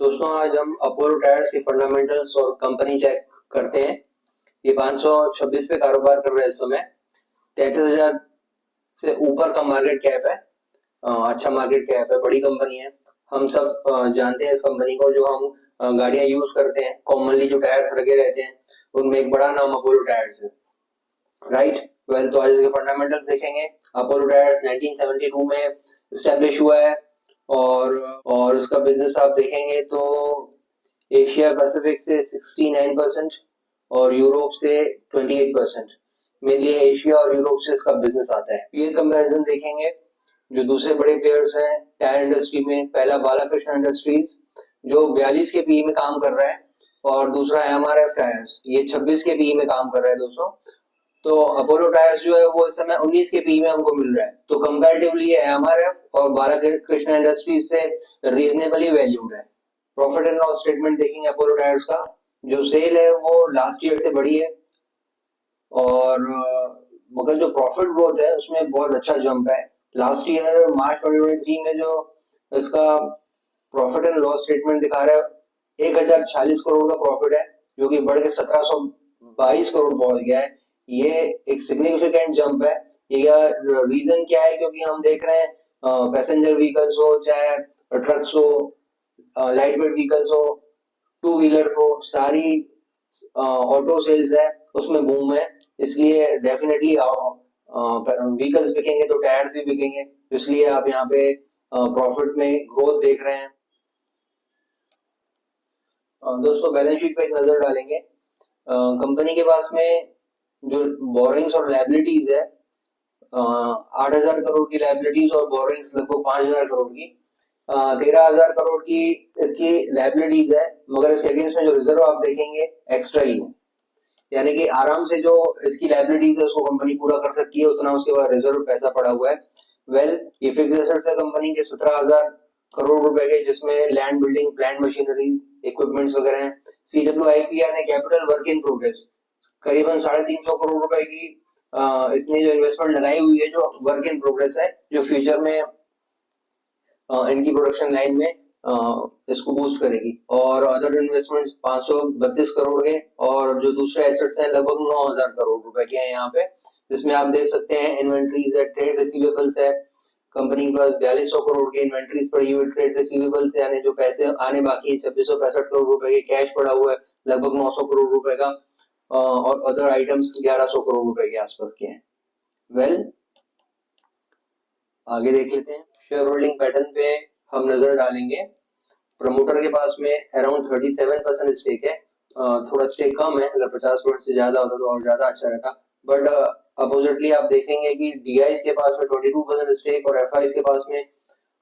दोस्तों आज हम अपोलो टायर्स के फंडामेंटल्स और कंपनी चेक करते हैं। ये 526 पे कारोबार कर रहे हैं इस समय। 33,000 से ऊपर का मार्केट कैप है। अच्छा मार्केट कैप है, बड़ी कंपनी है। हम सब जानते हैं इस कंपनी को। जो हम गाड़ियां यूज करते हैं, कॉमनली जो टायर्स रखे रहते हैं, उनमें एक बड़ा नाम अपोलो टायर्स है, राइट। वेल, तो आज इसके फंडामेंटल्स देखेंगे। अपोलो टायर्स 1972 में स्टैब्लिश हुआ है और उसका बिजनेस आप देखेंगे तो एशिया पैसिफिक से 69% और यूरोप से 28%। मेनली एशिया और यूरोप से इसका बिजनेस आता है। पीयर कंपैरिजन देखेंगे। जो दूसरे बड़े प्लेयर्स हैं टायर इंडस्ट्री में, पहला बालाकृष्ण इंडस्ट्रीज जो 42 के पीई में काम कर रहा है और दूसरा एमआरएफ टायर्स, ये 26 के पीई में काम कर रहा है दोस्तों। तो अपोलो टायर्स जो है वो इस समय 19 के पी में हमको मिल रहा है, तो कंपैरेटिवली एमआरएफ और बालाकृष्ण इंडस्ट्रीज से रीजनेबली वैल्यूड है। प्रॉफिट एंड लॉस स्टेटमेंट देखेंगे अपोलो टायर्स का। जो सेल है वो लास्ट ईयर से बढ़ी है और मगर जो प्रॉफिट ग्रोथ है उसमें बहुत अच्छा जंप है। लास्ट ईयर मार्च 2023 में जो इसका प्रॉफिट एंड लॉस स्टेटमेंट दिखा रहा है 1040 करोड़ का प्रॉफिट है, जो कि बढ़ के 1722 करोड़ पहुंच गया है। ये एक सिग्निफिकेंट जंप है। ये रीजन क्या है? क्योंकि हम देख रहे हैं पैसेंजर व्हीकल्स हो, चाहे ट्रक्स हो, लाइट वेट व्हीकल्स हो, टू व्हीलर हो, सारी ऑटो सेल्स है उसमें बूम है। इसलिए डेफिनेटली व्हीकल्स बिकेंगे तो टायर्स भी बिकेंगे, इसलिए आप यहाँ पे प्रॉफिट में ग्रोथ देख रहे हैं। दोस्तों बैलेंस शीट पे एक नजर डालेंगे। कंपनी के पास में जो बोरिंग्स और लायबिलिटीज है, 8,000 करोड़ की लायबिलिटीज और बोरिंग्स लगभग 5,000 करोड़ की। 13,000 करोड़ की इसकी लायबिलिटीज है, मगर इसके अगेंस्ट में जो रिजर्व आप देखेंगे एक्स्ट्रा ही है, यानी कि आराम से जो इसकी लायबिलिटीज है उसको कंपनी पूरा कर सकती है, उतना उसके बाद रिजर्व पैसा पड़ा हुआ है। वेल, ये फिक्स एसेट्स है कंपनी के 17,000 करोड़ रुपए के, जिसमें land, building, plant machineries, equipments वगैरह हैं। CWIP यानी कैपिटल वर्क इन प्रोग्रेस करीबन 350 करोड़ रुपए की इसने जो इन्वेस्टमेंट लगाई हुई है, जो वर्क इन प्रोग्रेस है, जो फ्यूचर में इनकी प्रोडक्शन लाइन में इसको बूस्ट करेगी। और अदर इन्वेस्टमेंट्स 532 करोड़ के, और जो दूसरे एसेट्स हैं लगभग 9,000 करोड़ रुपए के हैं यहाँ पे, जिसमें आप देख सकते हैं इन्वेंट्रीज है, ट्रेड रिसीवेबल्स है। कंपनी के पास 4200 करोड़ की इन्वेंट्रीज पड़ी हुई, ट्रेड रिसीवेबल्स यानी जो पैसे आने बाकी है 2665 करोड़ रुपए के, कैश पड़ा हुआ है लगभग 900 करोड़ रुपए का, और अदर आइटम्स 1100 करोड़ रुपए के आसपास के हैं। वेल, आगे देख लेते हैं। शेयर होल्डिंग पैटर्न पे हम नजर डालेंगे। प्रमोटर के पास में अराउंड 37% स्टेक है। थोड़ा स्टेक कम है, अगर 50% से ज्यादा होता तो और ज्यादा अच्छा रहता, बट अपोजिटली आप देखेंगे कि डीआईज के पास में 22% स्टेक और एफआईज के पास में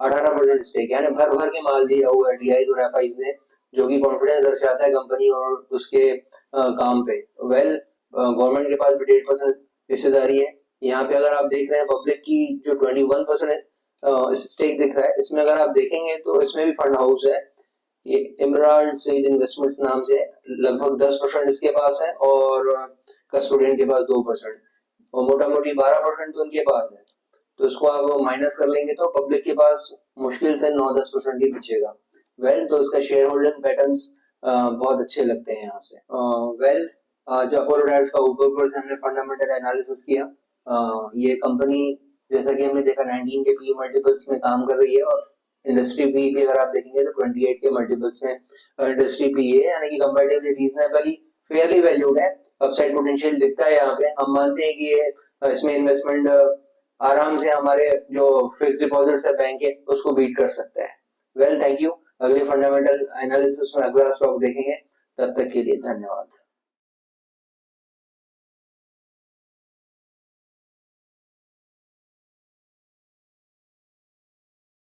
18% स्टेक, यानी भर भर के माल दिया हुआ है डीआईज और एफआईज ने, जो कि कॉन्फिडेंस दर्शाता है कंपनी और उसके काम पे। वेल, गवर्नमेंट के पास भी 1.5% हिस्सेदारी है। यहाँ पे अगर आप देख रहे हैं पब्लिक की जो 21% स्टेक दिख रहा है, इसमें अगर आप देखेंगे तो इसमें भी फंड हाउस है, ये इमराल्ड सेज इन्वेस्टमेंट्स नाम से, लगभग 10% इसके पास है और कस्टोडियन के पास 2%, और मोटा मोटी 12% तो उनके पास है। तो इसको आप माइनस कर लेंगे तो पब्लिक के पास मुश्किल से 9-10% ही बचेगा। वेल, तो इसका शेयर होल्डिंग पैटर्न्स बहुत अच्छे लगते हैं यहाँ से। वेल, जो अपोलो टायर्स का ऊपर से हमने फंडामेंटल एनालिसिस किया। ये कंपनी जैसा कि हमने देखा 19 के पी मल्टीपल्स में काम कर रही है, और इंडस्ट्री पी भी अगर आप देखेंगे तो 28 के मल्टीपल्स में इंडस्ट्री पी है, यानी कि कंपैरेटिवली रीजनेबली फेयरली वैल्यूड है। अपसाइड पोटेंशियल दिखता है यहाँ पे। हम मानते हैं कि ये इसमें इन्वेस्टमेंट आराम से हमारे जो फिक्स डिपॉजिट्स है बैंक के उसको बीट कर सकता है। Well, thank you. अगले फंडामेंटल एनालिसिस में अगला स्टॉक देखेंगे, तब तक के लिए धन्यवाद।